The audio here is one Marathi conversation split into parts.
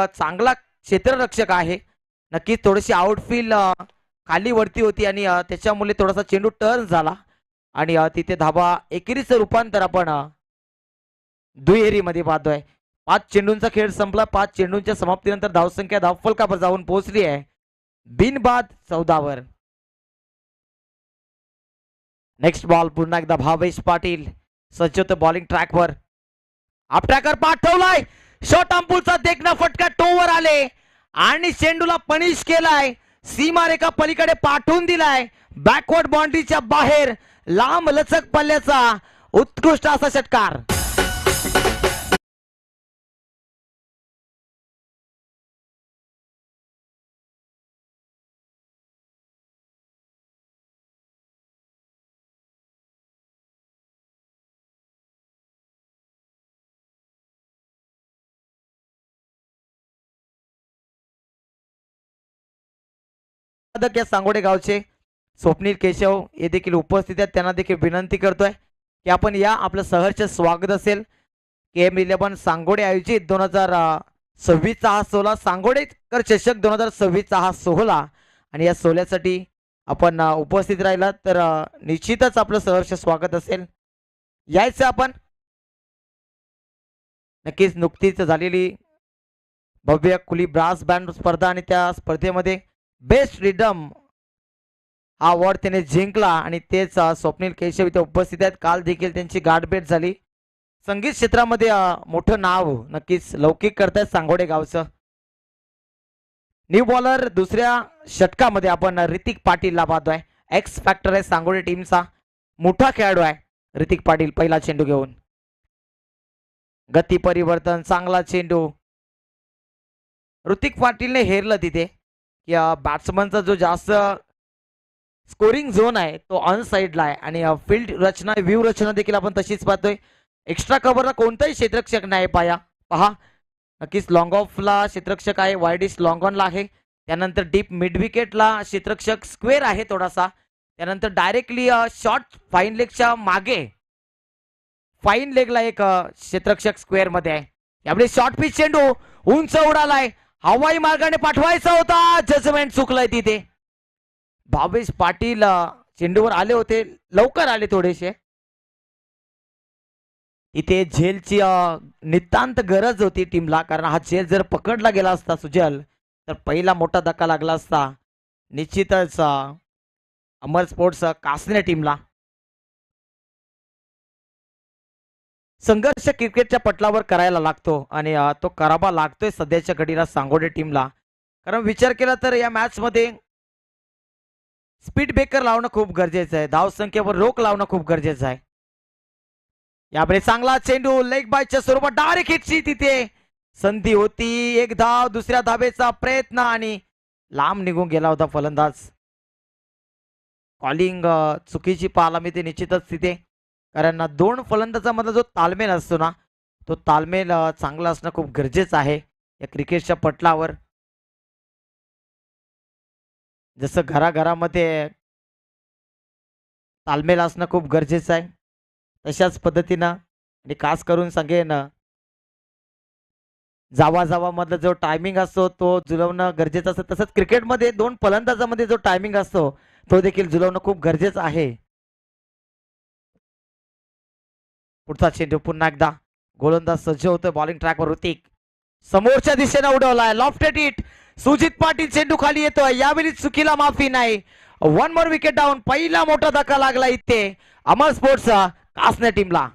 चांगला क्षेत्ररक्षक आहे. नक्कीच थोडीशी आउटफील्ड खाली वरती होती आणि त्याच्यामुळे थोडासा चेंडू टर्न झाला आणि तिथे धाबा एकेरीचं रूपांतर आपण दुहेरीमध्ये पाहतोय. 5 चेंडूंचा खेळ संपला. 5 चेंडूंच्या समाप्तीनंतर धावसंख्या धावफलकावर जाऊन पोहोचली आहे बिनबाद 14 वर. नेक्स्ट बॉल पुन्हा एकदा भावेश पाटील सज्ज होतं बॉलिंग ट्रॅकवर. आपट्याकर पाठवलाय शॉर्ट अंपुलचा देखना फटका टोवर आले आणि चेंडूला पनिश केलाय. सीमारेखा पलीकडे पाठवून दिलाय. बॅकवर्ड बाउंड्रीच्या बाहेर लांब लचक पल्ल्याचा उत्कृष्ट असा षटकार. या सांगोडे गावचे स्वप्नील केशव हे देखील उपस्थित आहेत. त्यांना देखील विनंती करतोय की आपण या आपलं सहर्ष स्वागत असेल. KM11 सांगोडे आयोजित 2026 हा सोहळा सांगोडेकर चषक 2026 हा सोहळा आणि या सोहळ्यासाठी आपण उपस्थित राहिला तर निश्चितच आपलं सहर्ष स्वागत असेल. यायचं आपण. नक्कीच नुकतीच झालेली भव्य खुली ब्रास बँड स्पर्धा आणि त्या स्पर्धेमध्ये बेस्ट रिदम हा अवॉर्ड त्याने जिंकला आणि तेच स्वप्नील केशव इथे उपस्थित आहेत. काल देखील त्यांची गाठभेट झाली. संगीत क्षेत्रामध्ये मोठं नाव नक्कीच लौकिक करतायत सांगोडे गावचं. न्यू बॉलर दुसऱ्या षटकामध्ये आपण ऋतिक पाटीलला पाहतोय. एक्स फॅक्टर आहे सांगोडे टीमचा. मोठा खेळाडू आहे ऋतिक पाटील. पहिला चेंडू घेऊन गती परिवर्तन चांगला चेंडू. ऋतिक पाटीलने हेरलं तिथे या बॅट्समनचा जो जास्त स्कोरिंग झोन आहे तो ऑन साइडला आहे आणि फील्ड रचना व्ह्यू रचना देखील आपण तशीच पाहतोय. एक्स्ट्रा कव्हरला कोणताही क्षेत्ररक्षक नाही पहा. नक्कीच लॉंग ऑफला क्षेत्ररक्षक आहे. वाईडिश लॉंग ऑनला आहे. त्यानंतर डीप मिड विकेटला क्षेत्ररक्षक स्क्वेअर आहे थोडासा. त्यानंतर डायरेक्टली शॉर्ट फाईन लेगच्या मागे फाईन लेगला एक क्षेत्ररक्षक स्क्वेअर मध्ये आहे. यावेळी शॉर्ट पिच चेंडू उंच उडालाय. हवाई मार्गाने पाठवायचा होता. जजमेंट चुकलंय तिथे. भावेश पाटील चेंडूवर आले होते. लवकर आले थोडेसे. इथे झेलची नितांत गरज होती टीमला कारण हा झेल जर पकडला गेला असता सुजल तर पहिला मोठा धक्का लागला असता निश्चितच अमर स्पोर्ट्स कासने टीमला. संघर्ष क्रिकेटच्या पटलावर करायला लागतो आणि तो करावा लागतोय सध्याच्या घडीला सांगोडे टीमला. कारण विचार केला तर या मॅच मध्ये स्पीड ब्रेकर लावणं खूप गरजेचं आहे. धावसंख्येवर रोख लावणं खूप गरजेचं आहे. यावेळी चांगला चेंडू लेग बायच्या स्वरूपात डायरेक्ट हिटची तिथे संधी होती. एक धाव दुसऱ्या धावेचा प्रयत्न आणि लांब निघून गेला होता फलंदाज. कॉलिंग चुकीची पाहायला मिळते निश्चितच तिथे कारण दोन फलंदाजामधला जो तालमेल असतो ना तो तालमेल चांगला असणं खूप गरजेचं आहे या क्रिकेटच्या पटलावर. जसं घराघरामध्ये तालमेल असणं खूप गरजेचं आहे तशाच पद्धतीनं आणि खास करून सांगेन जावा मधला जो टायमिंग असतो तो जुळवणं गरजेचं असतं. तसंच क्रिकेटमध्ये दोन फलंदाजामध्ये जो टायमिंग असतो तो देखील जुळवणं खूप गरजेचं आहे. पुढचा चेंडू पुन्हा एकदा गोलंदाज सज्ज होतोय बॉलिंग ट्रॅकवर. ऋतिक समोरच्या दिशेने उडवलाय. Lofted hit. सुजित पाटील चेंडू खाली येतोय. यावेळी चुकीला माफी नाही. 1 मोर विकेट डाऊन. पहिला मोठा धक्का लागला इथे अमर स्पोर्ट्सचा कासने टीमला.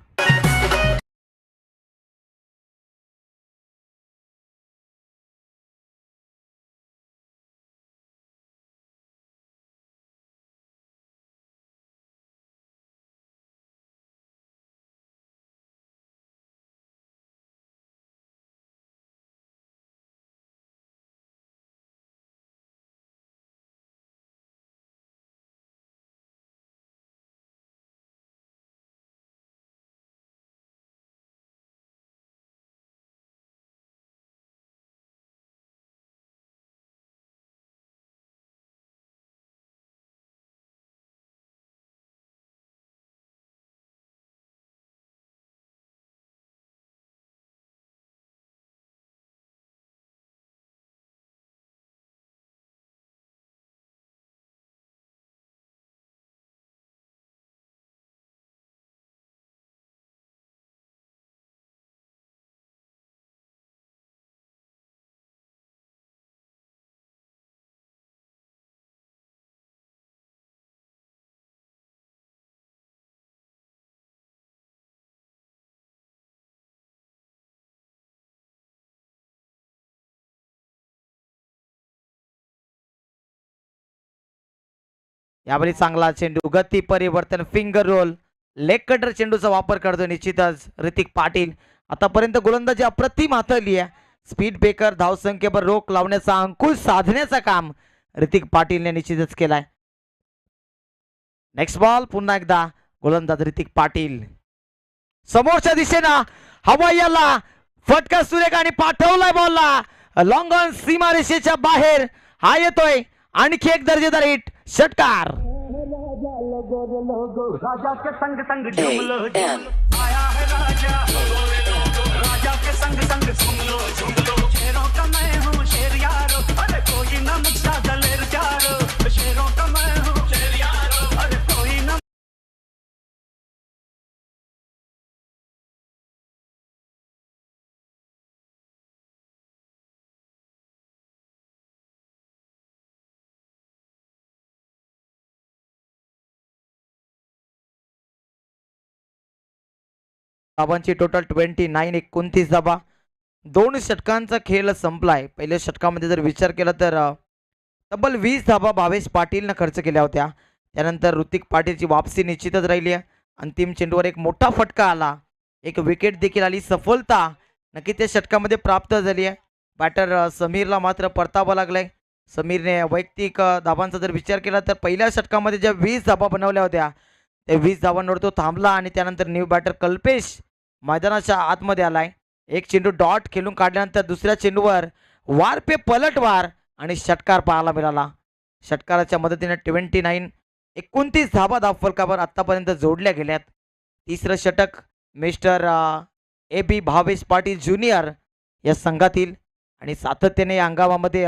यावेळी चांगला चेंडू, गती परिवर्तन, फिंगर रोल, लेग कटर चेंडूचा वापर करतो निश्चितच ऋतिक पाटील. आतापर्यंत गोलंदाजी अप्रतिम हाताळली आहे. स्पीड ब्रेकर धावसंख्येवर रोख लावण्याचा, अंकुश साधण्याचा काम ऋतिक पाटीलने निश्चितच केलाय. नेक्स्ट बॉल पुन्हा एकदा गोलंदाज ऋतिक पाटील. समोरच्या दिशेनं हवा याला फटका सुरेख आणि पाठवलाय बॉलला लॉंग ऑन सीमारेषेच्या बाहेर. हा येतोय आणखी एक दर्जेदार हिट, षटकार. राजा के संग संग झूम लो आया है राजा, राजा के संग संग झूम लो शेरों का मैं हूँ शेर यारो, अरे कोई ना मुझसा दलेर प्यारो, शेरों का मैं हूँ शेर यारो, अरे कोई ना. धाबांची टोटल 29, 29 धाबा. 2 षटकांचा खेळ संपलाय. पहिल्या षटकामध्ये जर विचार केला तर तब्बल 20 धाबा भावेश पाटीलनं खर्च केल्या होत्या. त्यानंतर ऋतिक पाटीलची वापसी निश्चितच राहिली आहे. अंतिम चेंडूवर एक मोठा फटका आला, एक विकेट देखील आली. सफलता नक्की त्या षटकामध्ये प्राप्त झाली आहे. बॅटर समीरला मात्र परतावा लागलाय. समीरने वैयक्तिक धाबांचा जर विचार केला तर पहिल्या षटकामध्ये ज्या 20 धाबा बनवल्या होत्या त्या 20 धाबांवर तो थांबला आणि त्यानंतर न्यू बॅटर कल्पेश मैदानाच्या आतमध्ये आलाय. एक चेंडू डॉट खेळून काढल्यानंतर दुसऱ्या चेंडूवर वार पे पलटवार आणि षटकार पाहायला मिळाला. षटकाराच्या मदतीने 29 धाबा धावफलकावर आतापर्यंत जोडल्या गेल्यात. तिसरं षटक Mister A B Bhavesh Patil junior या संघातील आणि सातत्याने या हंगामामध्ये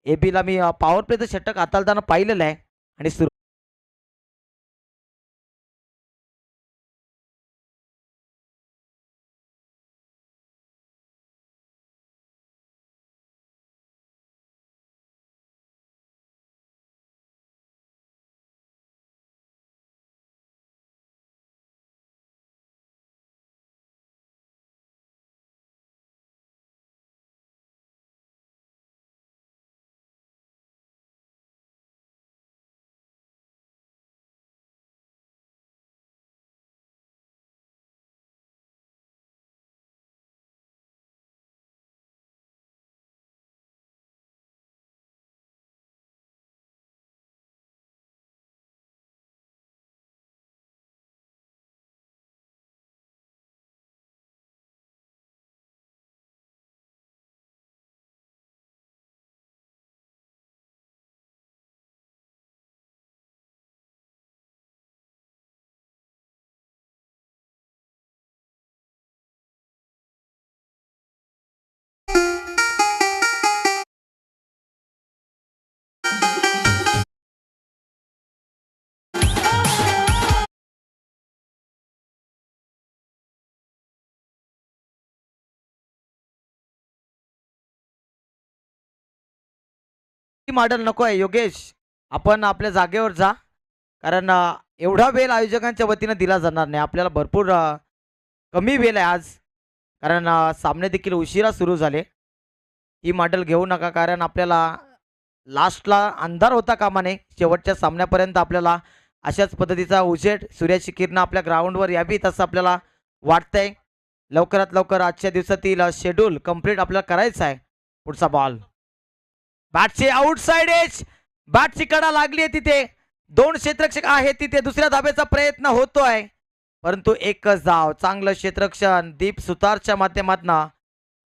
ए बीला मी पॉवर प्लेचं षटक हाताळताना पाहिलेलं आहे. आणि मॉडेल नको आहे योगेश, आपण आपल्या जागेवर जा. कारण एवढा वेळ आयोजकांच्या वतीनं दिला जाणार नाही. आपल्याला भरपूर कमी वेळ आहे आज, कारण सामने देखील उशिरा सुरू झाले. ही मॉडेल घेऊ नका, कारण आपल्याला लास्टला अंधार होता कामा नये. शेवटच्या सामन्यापर्यंत आपल्याला अशाच पद्धतीचा उजेड सूर्याची किरण आपल्या ग्राउंडवर यावी असं आपल्याला वाटतंय. लवकरात लवकर आजच्या दिवसातील शेड्यूल कंप्लीट आपल्याला करायचं आहे. पुढचा बॉल बॅटची आउटसाइड एज, बॅटची कडा लागली आहे तिथे. 2 क्षेत्ररक्षक आहेत तिथे. दुसऱ्या धाब्याचा प्रयत्न होतोय, परंतु एकच धाव. चांगलं क्षेत्ररक्षण दीप सुतारच्या माध्यमातून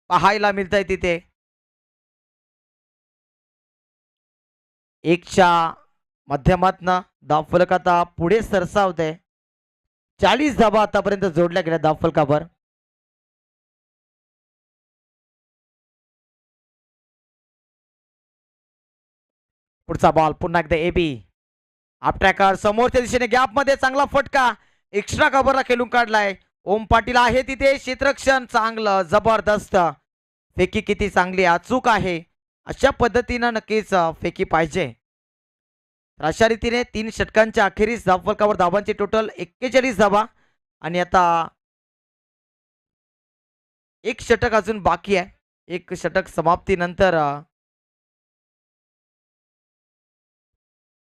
पाहायला मिळतंय तिथे. 1च्या माध्यमातून धावफलक आता पुढे सरसावते. 40 धाबा आतापर्यंत जोडल्या गेल्या धावफलकावर. पुढचा बॉल पुन्हा एकदा एबी आपट्रॅकर समोरच्या दिशेने गॅप मध्ये चांगला फटका एक्स्ट्रा कव्हरला खेळून काढलाय. ओम पाटील आहे तिथे. क्षेत्ररक्षण चांगलं जबरदस्त. फेकी किती चांगली अचूक आहे. अशा पद्धतीनं नक्कीच फेकी पाहिजे. अशा रीतीने 3 षटकांच्या अखेरीस धावफलकावर धावांची टोटल 41 धावा आणि आता एक षटक अजून बाकी आहे. एक षटक समाप्तीनंतर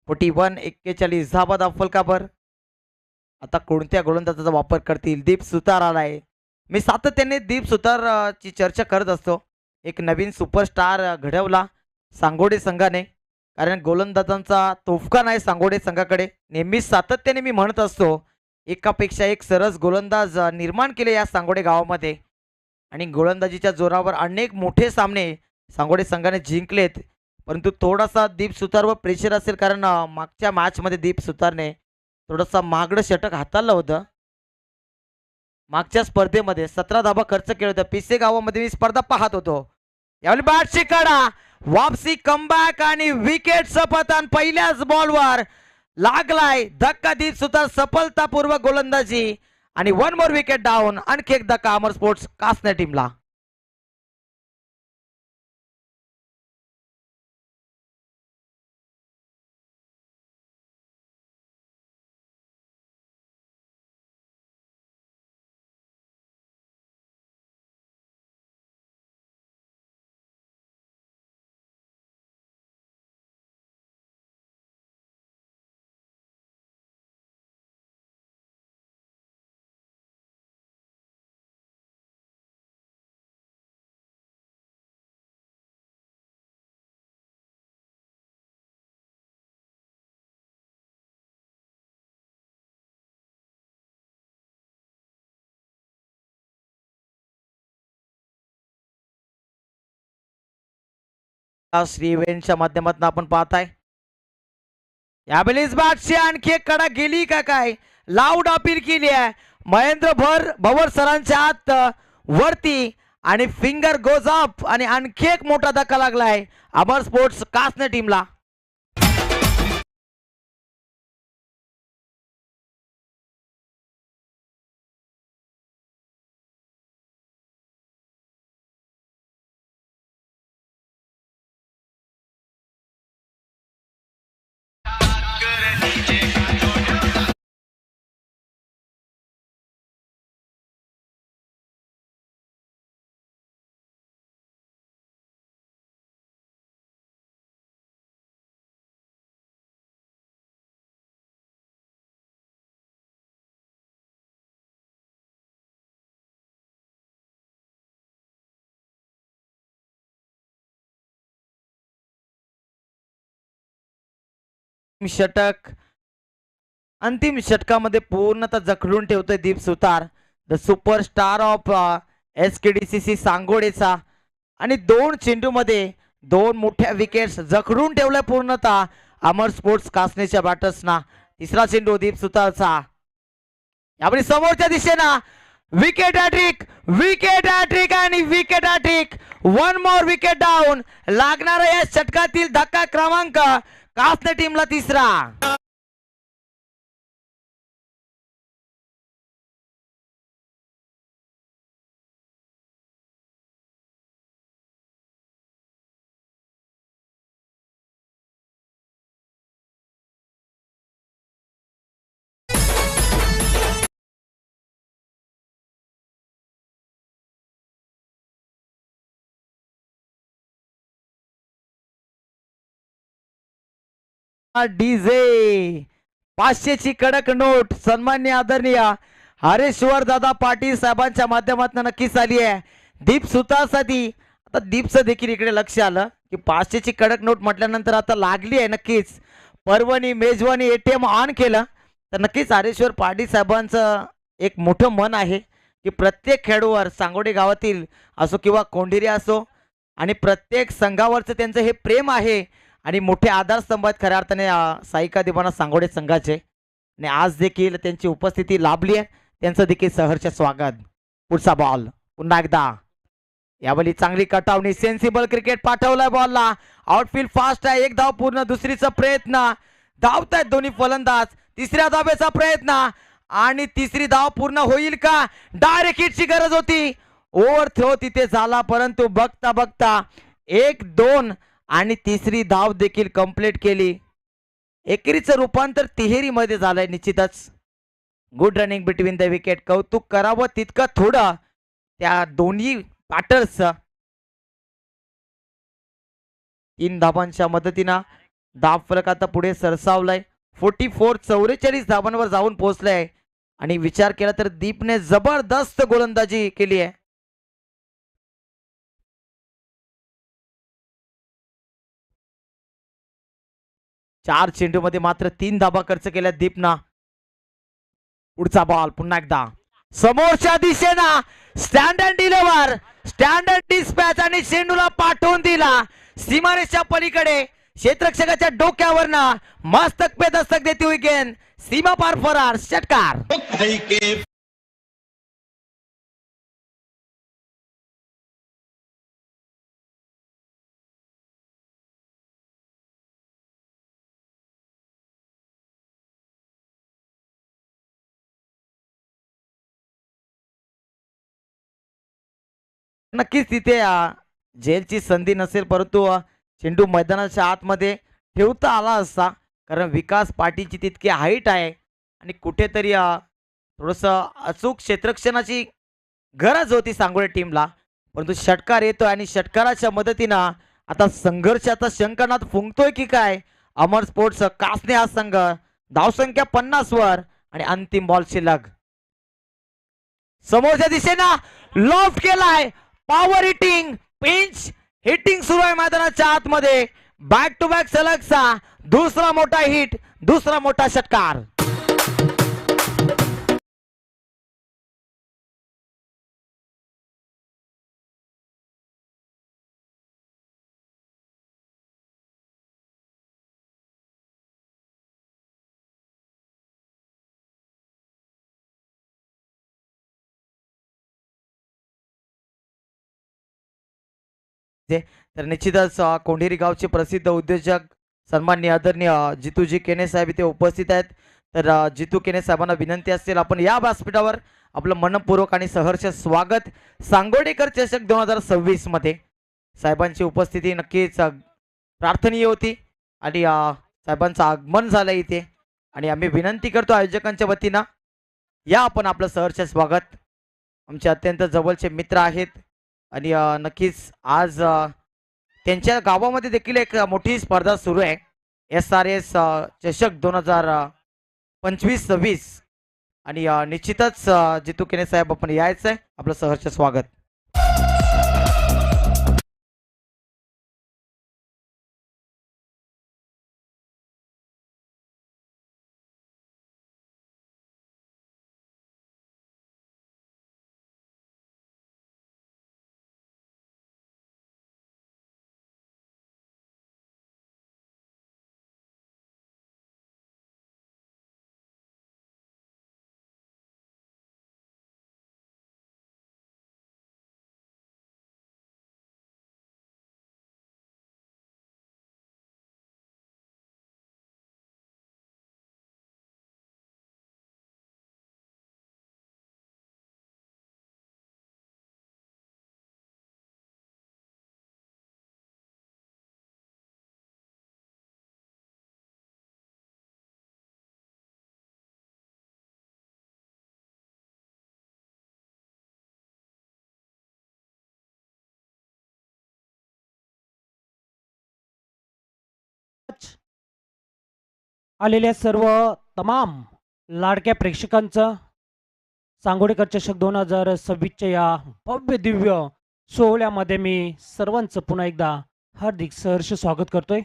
41-41 धाबा अफल काबर. आता कोणत्या गोलंदाजाचा वापर करतील? दीप सुतार आलाय. मी सातत्याने दीप सुतार ची चर्चा करत असतो. एक नवीन सुपरस्टार घडवला सांगोडे संघाने, कारण गोलंदाजांचा तोफका नाही सांगोडे संघाकडे. नेहमीच सातत्याने मी म्हणत असतो, एकापेक्षा एक सरस गोलंदाज निर्माण केले या सांगोडे गावामध्ये आणि गोलंदाजीच्या जोरावर अनेक मोठे सामने सांगोडे संघाने जिंकलेत. परंतु थोडासा दीप सुतारवर प्रेशर असेल, कारण मागच्या मॅचमध्ये दीप सुतारने थोडंसं महागडं षटक हाताळलं होतं. मागच्या स्पर्धेमध्ये 17 धाबा खर्च केले होते. पिसे गावामध्ये मी स्पर्धा पाहत होतो. यावेळी बॅटची कडा, वापसी, कमबॅक आणि विकेट सपतन पहिल्याच बॉलवर लागलाय धक्का. दीप सुतार सफलतापूर्वक गोलंदाजी आणि 1 मोर विकेट डाऊन. आणखी एक धक्का अमर स्पोर्ट्स कासने टीमला. श्रीवेनच्या माध्यमातून आपण पाहताय यावेळेस बॅटची आणखी एक कडा गेली का काय. लाऊड अपील केली आहे महेंद्र भवर सरांच्या आत वरती आणि फिंगर गोज अप आणि आणखी एक मोठा धक्का लागलाय अमर स्पोर्ट्स कासने टीमला. षटक अंतिम षटकामध्ये पूर्णतः जखडून ठेवतोय दीप सुतार, द सुपरस्टार ऑफ SKDCC सांगोडेचा. आणि 2 चेंडूमध्ये 2 मोठ्या विकेट्स जखडून ठेवल्या पूर्णतः अमर स्पोर्ट्स कासनेच्या बॅटर्सना. तिसरा चेंडू दीप सुतारचा. यावेळी समोरच्या दिशेना विकेट हॅट्रिक आणि wicket hat trick. 1 more wicket down. लागणारा या षटकातील धक्का क्रमांक कासने टीमला तिसरा. डीजे 500 ची कडक नोट सन्मान्य आदरणीय हरेश्वर दादा पाटील साहेबांच्या माध्यमातून नक्कीच आली आहे दीप सुतारसाठी. आता दीपचं देखील इकडे लक्ष आलं की 500 ची कडक नोट म्हटल्यानंतर आता लागली आहे. नक्कीच पर्वणी मेजवानी ATM ऑन केलं तर नक्कीच हरेश्वर पाटील साहेबांचं एक मोठं मन आहे की प्रत्येक खेळाडूवर सांगोडे गावातील असो किंवा कोंढिरी असो आणि प्रत्येक संघावरचं त्यांचं हे प्रेम आहे आणि मोठे आधारस्तंभ आहेत खऱ्या अर्थाने साईका दिवाना सांगोडे संघाचे. आणि आज देखील त्यांची उपस्थिती लाभली आहे. त्यांचं देखील सहर्ष स्वागत. पुढचा बॉल पुन्हा एकदा. यावेळी चांगली कटावणी, सेन्सिबल क्रिकेट पाठवलाय बॉलला. आउटफील्ड फास्ट आहे. 1 धाव पूर्ण. दुसरीचा प्रयत्न. धावतायत दोन्ही फलंदाज. तिसऱ्या धावेचा प्रयत्न आणि तिसरी धाव पूर्ण होईल का. डायरेक्ट हिटची गरज होती. ओव्हर थ्रो तिथे झाला, परंतु बघता बघता 1-2 आणि तिसरी धाव देखील कंप्लीट केली. एकेरीचं रूपांतर तिहेरी मध्ये झालंय. निश्चितच good running between the wicket. कौतुक करावं तितकं थोडं त्या दोन्ही बॅटर्स. 3 धावांच्या मदतीनं धाव फलक आता पुढे सरसावलाय. 44 धावांवर जाऊन पोहोचलाय आणि विचार केला तर दीपने जबरदस्त गोलंदाजी केली आहे. चार चेंडूमध्ये मात्र 3 धाबा खर्च केल्या दीपना. पुढचा बॉल पुन्हा एकदा समोरच्या दिशेना स्टँडर्ड डिलिव्हर, स्टँडर्ड डिस्पॅच आणि चेंडूला पाठवून दिला सीमारेषच्या पलीकडे. क्षेत्ररक्षकाच्या डोक्यावरनं मस्तक पे दस्तक देती हुई गेंद सीमा पार फरार. षटकार. नक्कीच तिथे जेलची संधी नसेल, परंतु चेंडू मैदानाच्या आतमध्ये ठेवता आला असता, कारण विकास पाटीलची तितकी हाईट आहे आणि कुठेतरी थोडस अचूक क्षेत्ररक्षणाची गरज होती सांगोळे टीमला. परंतु षटकार येतोय आणि षटकाराच्या मदतीनं आता संघर्षाचा शंखनाद फुंकतोय की काय अमर स्पोर्ट्स कासने हा संघ. धावसंख्या 50 वर आणि अंतिम बॉल शिल्लक. समोरच्या दिशेनं लॉफ्ट केलाय, पॉवर हिटिंग, पिंच हिटिंग सुरू आहे मैदानाच्या आतमध्ये. बॅक टू बॅक सलगचा दुसरा मोठा हिट, दुसरा मोठा षटकार. तर निश्चितच कोंढेरी गावचे प्रसिद्ध उद्योजक सन्माननीय आदरणीय जितूजी केने साहेब इथे उपस्थित आहेत. तर जितू केने साहेबांना विनंती असेल आपण या व्यासपीठावर आपलं मनपूर्वक आणि सहर्ष स्वागत. सांगोडेकर चषक 2026 मध्ये साहेबांची उपस्थिती नक्कीच प्रार्थनीय होती आणि साहेबांचं आगमन झालं इथे आणि आम्ही विनंती करतो आयोजकांच्या वतीनं या आपण आपलं सहर्ष स्वागत. आमचे अत्यंत जवळचे मित्र आहेत आणि नक्कीच आज त्यांच्या गावामध्ये देखील एक मोठी स्पर्धा सुरू आहे, SRS चषक 2025-26 आणि निश्चितच जितू केने साहेब आपण यायचं आहे. आपलं सहर्ष स्वागत. आलेल्या सर्व तमाम लाडक्या प्रेक्षकांचं सांगोडेकर चषक 2026च्या या भव्य दिव्य सोहळ्यामध्ये मी सर्वांचं पुन्हा एकदा हार्दिक सहर्ष स्वागत करतोय.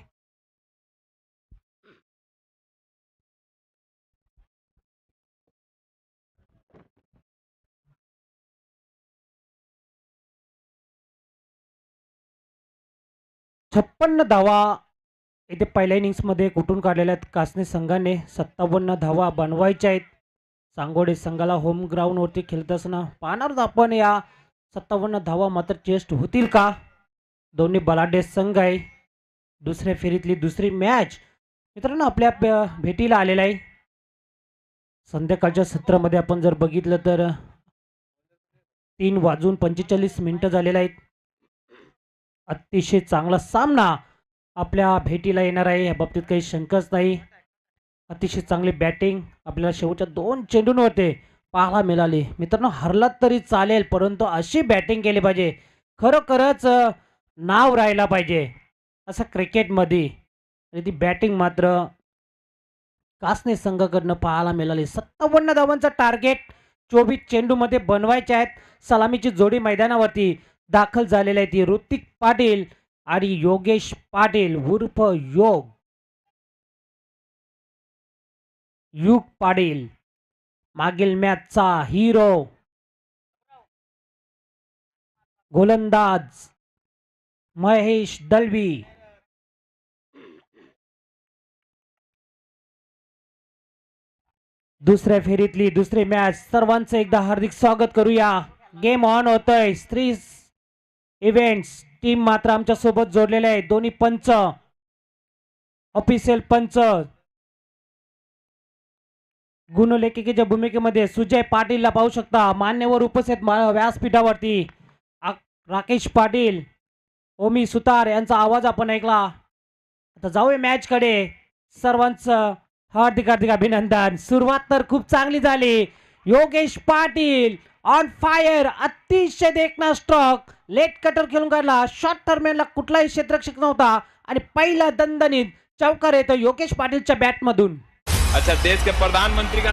छप्पन्न धावा इथे पहिल्या इनिंग्समध्ये कुठून काढलेल्या आहेत कासने संघाने. 57 धावा बनवायच्या आहेत. सांगोडे संघाला होम ग्राउंडवरती खेळत असताना पाहणार आहोत आपण या 57 धावा मात्र चेस्ट होतील का. दोन्ही बलाढ्य संघ आहे. दुसऱ्या फेरीतली दुसरी मॅच मित्रांनो आपल्या भेटीला आलेला आहे. संध्याकाळच्या सत्रामध्ये आपण जर बघितलं तर 3:45 झालेला आहेत. अतिशय चांगला सामना आपल्या भेटीला येणार आहे, या बाबतीत काही शंकाच नाही. अतिशय चांगली बॅटिंग आपल्याला शेवटच्या 2 चेंडूंवरती पाहायला मिळाली. मित्रांनो हरलात तरी चालेल, परंतु अशी बॅटिंग केली पाहिजे, खरोखरच नाव राहिला पाहिजे असं क्रिकेटमध्ये. आणि ती बॅटिंग मात्र कासने संघाकडनं पाहायला मिळाली. 57 धावांचं टार्गेट 24 चेंडूमध्ये बनवायचे आहेत. सलामीची जोडी मैदानावरती दाखल झालेली आहे ती ऋतिक पाटील आणि योगेश पाटील उर्फ युग पाटील. मागील मॅचचा हिरो गोलंदाज महेश दलवी. दुसऱ्या फेरीतली दुसरी मॅच. सर्वांचं एकदा हार्दिक स्वागत करूया. गेम ऑन होतोय. स्त्री इव्हेंट्स टीम मात्र आमच्या सोबत जोडलेले आहे. दोन्ही पंच ऑफिशियल पंच गुणलेखिकेच्या भूमिकेमध्ये सुजय पाटीलला पाहू शकता. मान्यवर उपस्थित व्यासपीठावरती राकेश पाटील, ओमी सुतार यांचा आवाज आपण ऐकला. आता जाऊया मॅच कडे. सर्वांचं हार्दिक हार्दिक अभिनंदन. सुरुवात तर खूप चांगली झाली. Yogesh Patil on fire. अतिशय देखना स्ट्रोक. लेट कटर खेळून काढला. शॉर्ट टर्मिनला कुठलाही क्षेत्ररक्षक नव्हता आणि पहिला दणदणीत चौकार येतो योगेश पाटीलच्या बॅट मधून. अच्छा, देश के प्रधानमंत्री का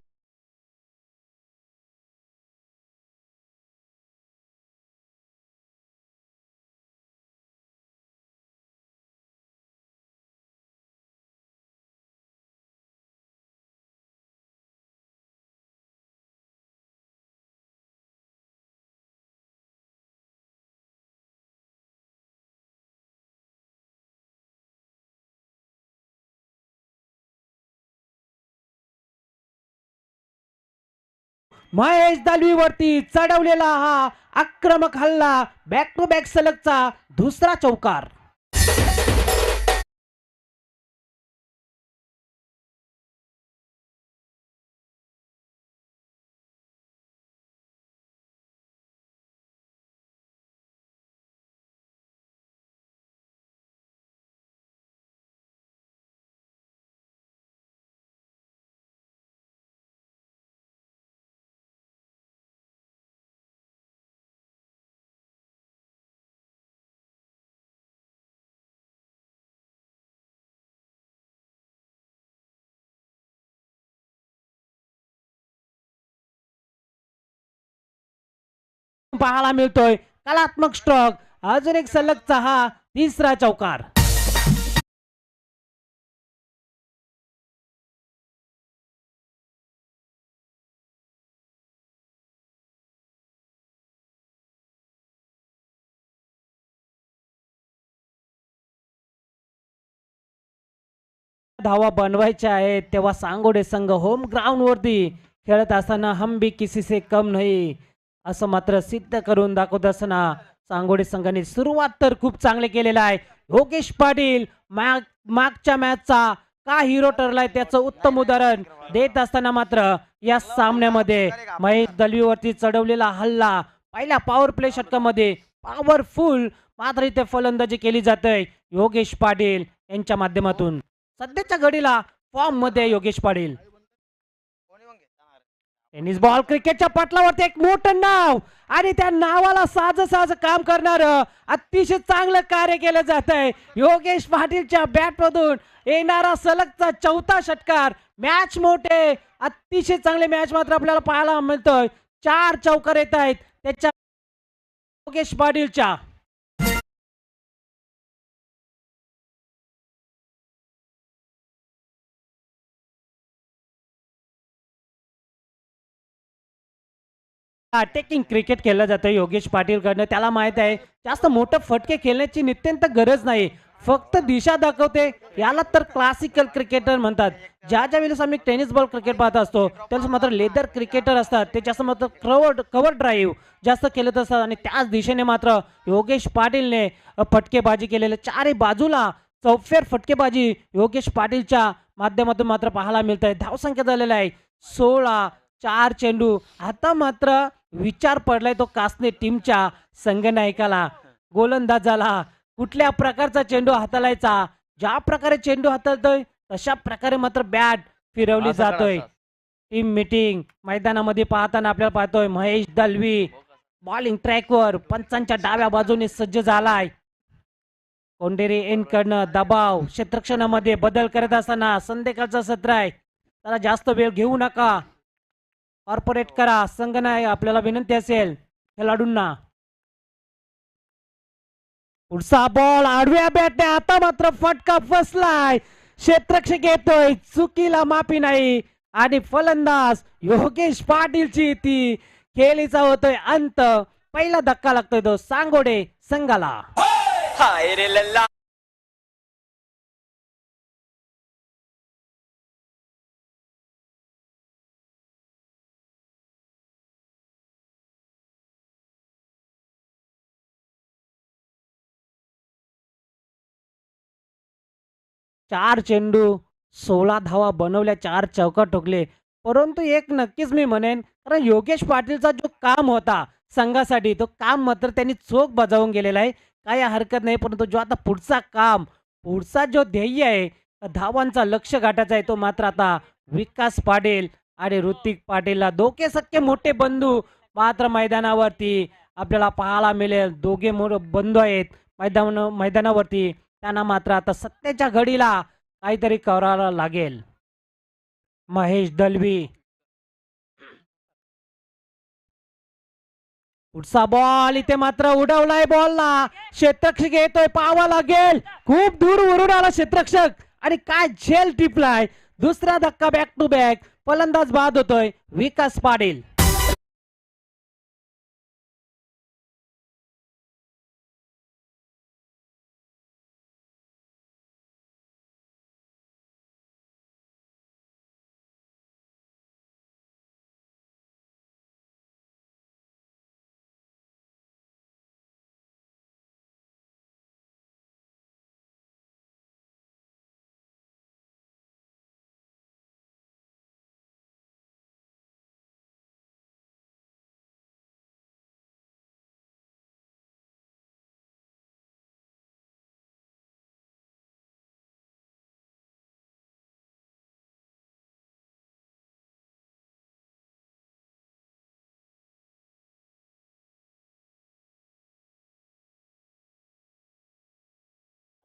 महेश दलवीवरती चढवलेला हा आक्रमक हल्ला. बॅक टू बॅक सलगचा दुसरा चौकार. पाहायला मिळतोय कलात्मक स्ट्रोक. अजून एक सलगचा हा तिसरा चौकार. धावा बनवायच्या आहेत तेव्हा सांगोडे संघ होम ग्राउंड वरती खेळत असताना हम भी किसी से कम नाही असं मात्र सिद्ध करून दाखवत असताना सांगोडे संघाने सुरुवात तर खूप चांगले केलेला आहे. योगेश पाटील मागच्या मॅचचा का हिरो ठरलाय त्याचं उत्तम उदाहरण देत असताना मात्र या सामन्यामध्ये महेश दलवीवरती चढवलेला हल्ला पहिल्या पॉवर प्ले षटकामध्ये पॉवरफुल मात्र इथे फलंदाजी केली जाते योगेश पाटील यांच्या माध्यमातून. सध्याच्या घडीला फॉर्म मध्ये योगेश पाटील. टेनिस बॉल क्रिकेटच्या पटलावरती एक मोठं नाव आणि त्या नावाला साज काम करणार अतिशय चांगलं कार्य केलं जात आहे. योगेश पाटीलच्या बॅट मधून येणारा सलगचा चौथा षटकार. मॅच मोठे अतिशय चांगले मॅच मात्र आपल्याला पाहायला मिळतोय. 4 चौकार येत आहेत त्याच्या योगेश पाटीलच्या. अटॅकिंग क्रिकेट खेळलं जातं योगेश पाटील कडनं. त्याला माहित आहे जास्त मोठं फटके खेळण्याची नित्यंत गरज नाही. फक्त दिशा दाखवते याला तर क्लासिकल क्रिकेटर म्हणतात. ज्या वेळेस आम्ही टेनिस बॉल क्रिकेट पाहत असतो त्यावेळेस मात्र लेदर क्रिकेटर असतात ते जास्त मात्र कव्हर ड्राईव्ह जास्त खेळत असतात आणि त्याच दिशेने मात्र योगेश पाटीलने फटकेबाजी केलेले. 4ही बाजूला चौफेर फटकेबाजी योगेश पाटीलच्या माध्यमातून मात्र पाहायला मिळत आहे. धावसंख्या झालेला आहे 16. 4 चेंडू. आता मात्र विचार पडलाय तो कासने टीमच्या संघनायकाला गोलंदाजाला कुठल्या प्रकारचा चेंडू हाताळायचा. ज्या प्रकारे चेंडू हाताळतोय तशा प्रकारे मात्र बॅट फिरवली जातोय. टीम मीटिंग मैदानामध्ये पाहताना आपल्याला पाहतोय महेश दलवी बॉलिंग ट्रॅकवर पंचांच्या डाव्या बाजूने सज्ज झालाय. कोंडेरी एनकडनं दबाव क्षेत्रक्षणामध्ये बदल करत असताना संध्याकाळचं सत्र आहे, त्याला जास्त वेळ घेऊ नका, कॉर्पोरेट करा. संघ नाही आपल्याला विनंती असेल खेळाडूंना. पुढचा बॉल आडव्या बॅटने, आता मात्र फटका फसलाय. क्षेत्ररक्षक येतोय, चुकीला माफी नाही आणि फलंदाज योगेश पाटीलची ती खेळीचा होतोय अंत. पहिला धक्का लागतोय तो सांगोडे संघाला. हाय रे लल्ला. चार चेंडू 16 धावा बनवल्या, 4 चौका ठोकले. परंतु एक नक्कीच मी म्हणेन, कारण योगेश पाटीलचा जो काम होता संघासाठी, तो काम मात्र त्यांनी चोख बजावून गेलेला आहे, काही हरकत नाही. परंतु जो आता पुढचा जो ध्येय आहे धावांचा लक्ष गाठायचा आहे, तो मात्र आता विकास पाटील आणि ऋतिक पाटीलला, दोघे सख्खे मोठे बंधू मात्र मैदानावरती आपल्याला पाहायला मिळेल. दोघे बंधू आहेत मैदानावरती, त्यांना मात्र आता सत्तेच्या घडीला काहीतरी करायला लागेल. महेश दलवी, पुढचा बॉल इथे मात्र उडवलाय बॉलला. क्षेत्ररक्षक येतोय, पाहावा लागेल, खूप दूर वरून आला क्षेत्ररक्षक आणि काय झेल टिपलाय. दुसरा धक्का बॅक टू बॅक, फलंदाज बाद होतोय विकास पाटील.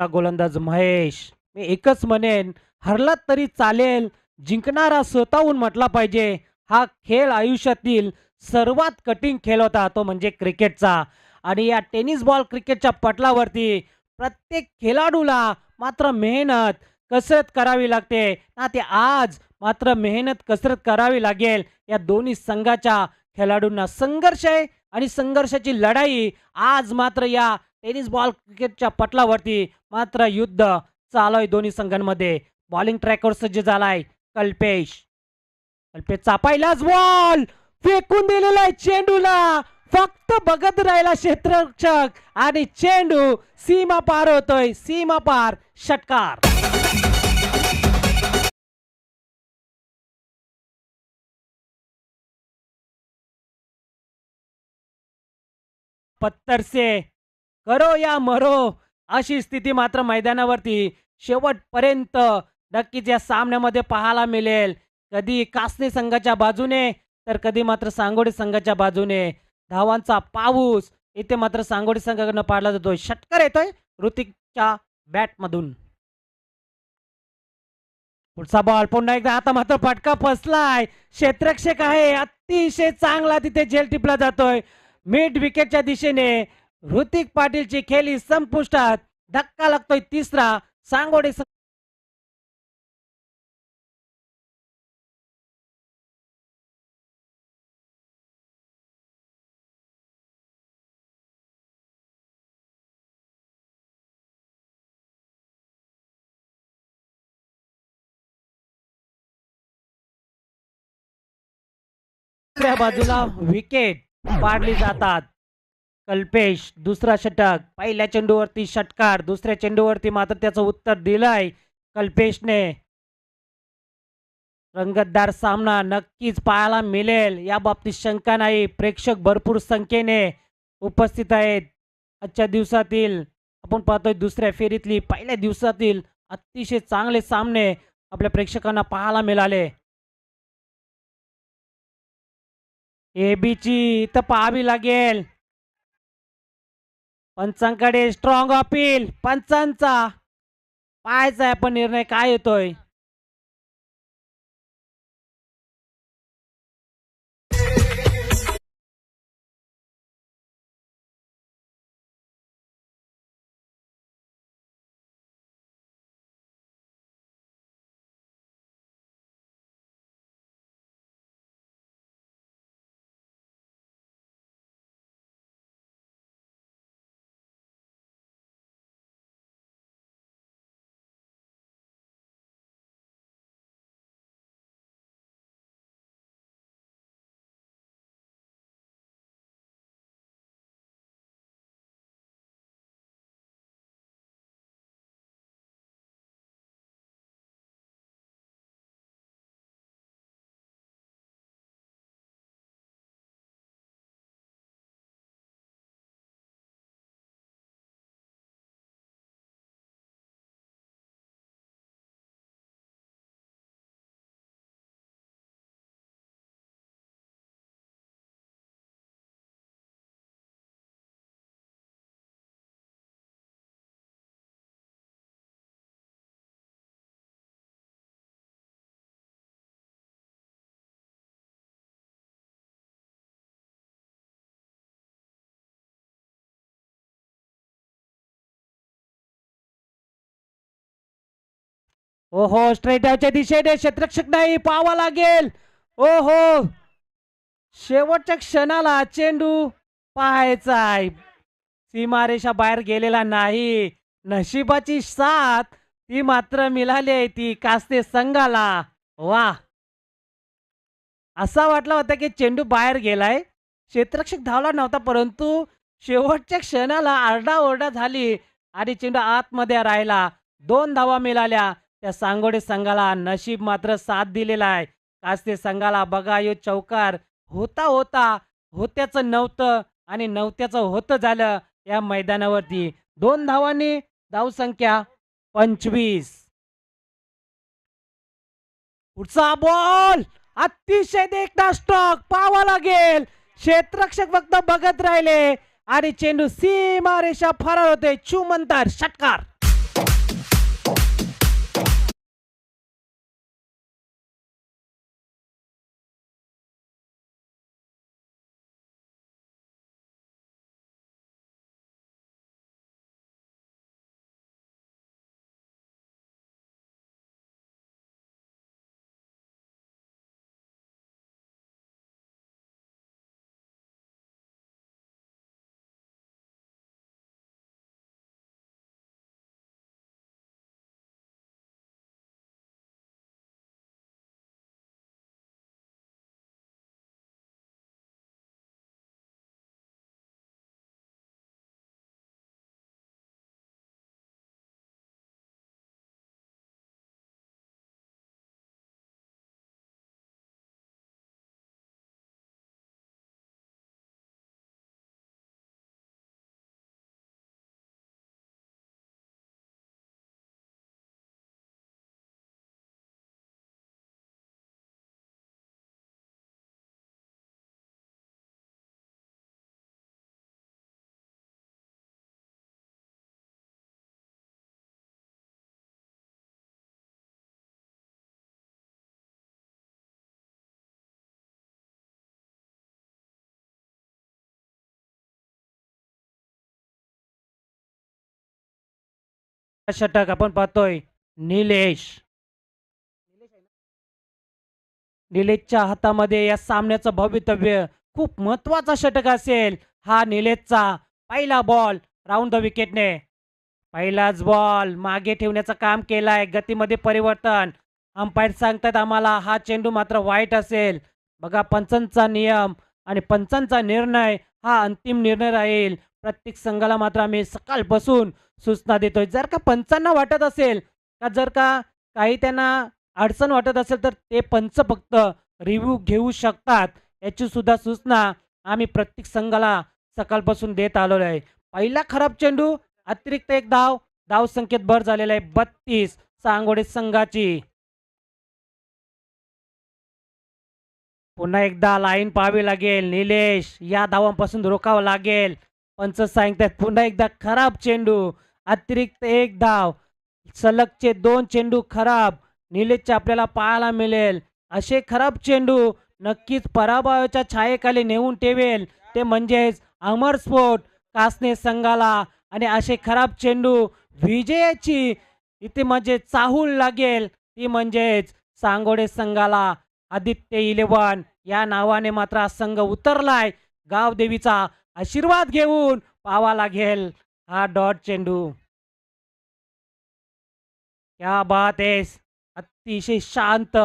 गोलंदाज महेश, मी एकच म्हणेन, हरला तरी चालेल, जिंकणारा स्वतःहून म्हटला पाहिजे. हा खेळ आयुष्यातील सर्वात कठीण खेळ होता, तो म्हणजे क्रिकेटचा. आणि या टेनिस बॉल क्रिकेटच्या पटलावरती प्रत्येक खेळाडूला मात्र मेहनत कसरत करावी लागते ना. ते आज मात्र मेहनत कसरत करावी लागेल. या दोन्ही संघाच्या खेळाडूंना संघर्ष आहे आणि संघर्षाची लढाई आज मात्र या टेनिस बॉल क्रिकेटच्या पटलावरती मात्र युद्ध चालू आहे दोन्ही संघांमध्ये. बॉलिंग ट्रॅकवर सज्ज झालाय कल्पेश. कल्पेशचा पहिलाच बॉल फेकून दिलेला आहे चेंडूला, फक्त बघत राहिला क्षेत्ररक्षक आणि चेंडू सीमा पार होतोय, सीमा पार, षटकार. पत्तर से करो या मरो अशी स्थिती मात्र मैदानावरती शेवटपर्यंत नक्कीच या सामन्यामध्ये पाहायला मिळेल. कधी कासने संघाच्या बाजूने तर कधी मात्र सांगोडे संघाच्या बाजूने. धावांचा पाऊस इथे मात्र सांगोडे संघाकडून पाडला जातोय. षटकार येतोय ऋतिकच्या बॅट मधून. पुढचा बॉल पुन्हा एकदा, आता मात्र फटका फसलाय. क्षेत्ररक्षक आहे, अतिशय चांगला तिथे झेल टिपला जातोय मिड विकेटच्या दिशेने. ऋतिक पाटीलची खेळी संपुष्टात. धक्का लागतोय तिसरा. सांगोडे बाजूला विकेट पाडली जातात. कल्पेश दुसरा षटक, पहिल्या चेंडूवरती षटकार, दुसऱ्या चेंडूवरती मात्र त्याचं उत्तर दिलंय कल्पेशने. रंगतदार सामना नक्कीच पाहायला मिळेल, या बाबतीत शंका नाही. प्रेक्षक भरपूर संख्येने उपस्थित आहेत. आजच्या दिवसातील आपण पाहतोय दुसऱ्या फेरीतली पहिल्या दिवसातील अतिशय चांगले सामने आपल्या प्रेक्षकांना पाहायला मिळाले. एबीची इथं पाहावी लागेल. पंचांकडे स्ट्रॉंग अपील पंचांचा. पाहायचा आहे पण निर्णय काय येतोय. ओहो स्ट्रेट च्या दिशेने क्षेत्ररक्षक नाही पाहावा लागेल. ओहो शेवटच्या क्षणाला चेंडू पाहायचा आहे. सीमारेषा बाहेर गेलेला नाही. नशिबाची साथ ती मात्र मिळाली आहे ती कास्ते संघाला. वा असा वाटला होता की चेंडू बाहेर गेलाय. क्षेत्ररक्षक धावला नव्हता परंतु शेवटच्या क्षणाला आरडाओरडा झाली आणि चेंडू आतमध्ये राहिला. 2 धावा मिळाल्या. त्या सांगोडे संघाला नशीब मात्र साथ दिलेला आहे. कास्ते संघाला बघा यो चौकार होता होता होत्याचं नव्हतं आणि नव्हत्याचं होतं झालं या मैदानावरती. 2 धावांनी धावसंख्या 25. पुढचा बॉल अतिशय देखणा स्ट्रोक पाहावा लागेल. क्षेत्ररक्षक फक्त बघत राहिले आणि चेंडू सीमारेषा फरार होते. चुमंतर षटकार. षटक आपण पाहतोय निलेशच्या हातामध्ये या सामन्याचं भवितव्य खूप महत्वाचा षटक असेल. हा निलेशचा पहिला बॉल राऊंड द विकेटने. पहिलाच बॉल मागे ठेवण्याचं काम केलाय. गतीमध्ये परिवर्तन. अंपायर सांगतात आम्हाला हा चेंडू मात्र वाईट असेल. बघा पंचांचा नियम आणि पंचांचा निर्णय हा अंतिम निर्णय राहील. प्रत्येक संघाला मात्र आम्ही सकाळपासून सूचना देतोय. जर का पंचांना वाटत असेल का जर का काही त्यांना अडचण वाटत असेल तर ते पंच फक्त रिव्ह्यू घेऊ शकतात. याची सुद्धा सूचना आम्ही प्रत्येक संघाला सकाळपासून देत आलेलो आहे. पहिला खराब चेंडू अतिरिक्त 1 धाव. धाव संख्येत भर झालेला आहे 32 सांगोडे संघाची. पुन्हा एकदा लाईन पाहावी लागेल. निलेश या धावांपासून रोखावं लागेल. पंच सांगतात पुन्हा एकदा खराब चेंडू, अतिरिक्त एक धाव, सलगचे 2 चेंडू खराब. निलेशचे आपल्याला पाहायला मिळेल असे खराब चेंडू नक्कीच पराभवाच्या छायेखाली नेऊन ठेवेल, ते म्हणजेच अमर स्फोट कासने संघाला. आणि असे खराब चेंडू विजयाची इथे म्हणजे चाहूल लागेल, ती म्हणजेच सांगोडे संघाला. आदित्य 11 या नावाने मात्र हा संघ उतरलाय. गावदेवीचा आशीर्वाद घेऊन पाहावा लागेल हा डॉट चेंडू. क्या बात आहे, अतिशय शांत,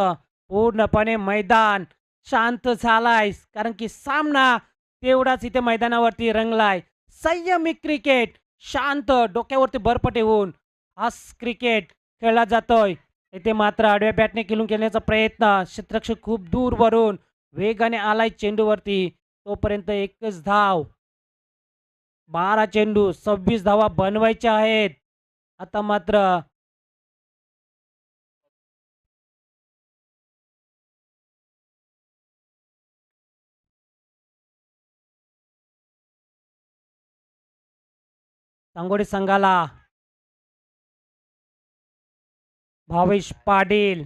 पूर्णपणे मैदान शांत झालाय, कारण की सामना तेवढाच इथे मैदानावरती रंगलाय. संयमी क्रिकेट, शांत, डोक्यावरती बर्फ ठेवून हा क्रिकेट खेळला जातोय. इथे मात्र आडव्या बॅटने खेळून खेळण्याचा प्रयत्न, क्षेत्ररक्षक खूप दूर वरून वेगाने आलाय चेंडूवरती. तोपर्यंत एकच धाव. 12 चेंडू 26 धावा बनवायच्या आहेत. आता मात्र सांगोडे संघाला भावेश पाटील,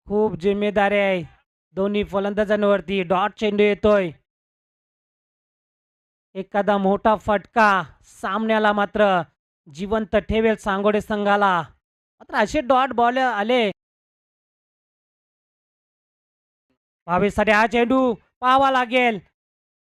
खूप जिम्मेदारी आहे दोन्ही फलंदाजांवरती. डॉट चेंडू येतोय, एखादा मोठा फटका सामन्याला मात्र जिवंत ठेवेल सांगोडे संघाला. मात्र असे डॉट बॉल आले भावेशसाठी. हा चेंडू पाहावा लागेल,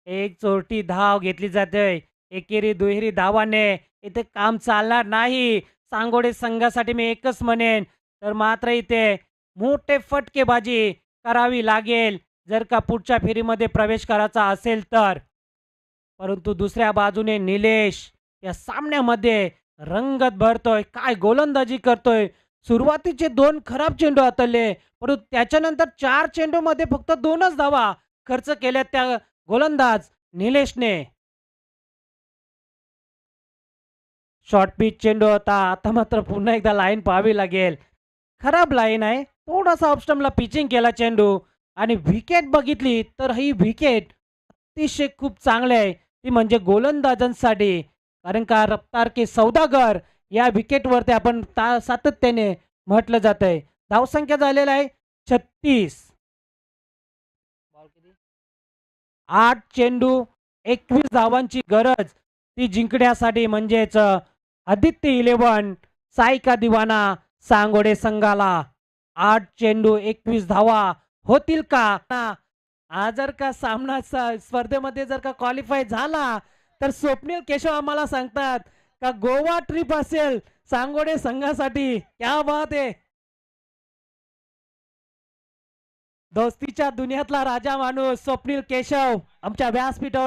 एक चोरटी धाव घेतली जाते. एकेरी दुहेरी धावाने इथे काम चालणार नाही सांगोडे संघासाठी. मी एकच म्हणेन, तर मात्र इथे मोठे फटकेबाजी करावी लागेल जर का पुढच्या फेरीमध्ये प्रवेश करायचा असेल तर. परंतु दुसऱ्या बाजूने निलेश या सामन्यामध्ये रंगत भरतोय, काय गोलंदाजी करतोय. सुरुवातीचे 2 खराब चेंडू हाताळले, परंतु त्याच्यानंतर 4 चेंडूमध्ये फक्त 2च धावा खर्च केल्या त्या गोलंदाज निलेशने. शॉर्ट पिच चेंडू होता. आता मात्र पुन्हा एकदा लाईन पाहावी लागेल, खराब लाईन आहे. थोडासा ऑफस्टंपला पिचिंग केला चेंडू आणि विकेट बघितली तर ही विकेट अतिशय खूप चांगली आहे, ती म्हणजे गोलंदाजांसाठी. कारण का रफ्तार के सौदागर या विकेटवरती आपण सातत्याने म्हटलं जात आहे. धावसंख्या झालेला आहे 36. 8 चेंडू 21 धावांची गरज ती जिंकण्यासाठी, म्हणजेच आदित्य 11 सायका दिवाना सांगोडे संघाला. 8 चेंडू 21 धावा होतील का? हा जर का सामना स्पर्धेमध्ये जर का क्वालिफाय झाला तर स्वप्नील केशव आम्हाला सांगतात का गोवा ट्रिप असेल सांगोडे संघासाठी. क्या बात आहे, दोस्तीच्या दुनियातला राजा माणूस स्वप्नील केशव आमच्या व्यासपीठावर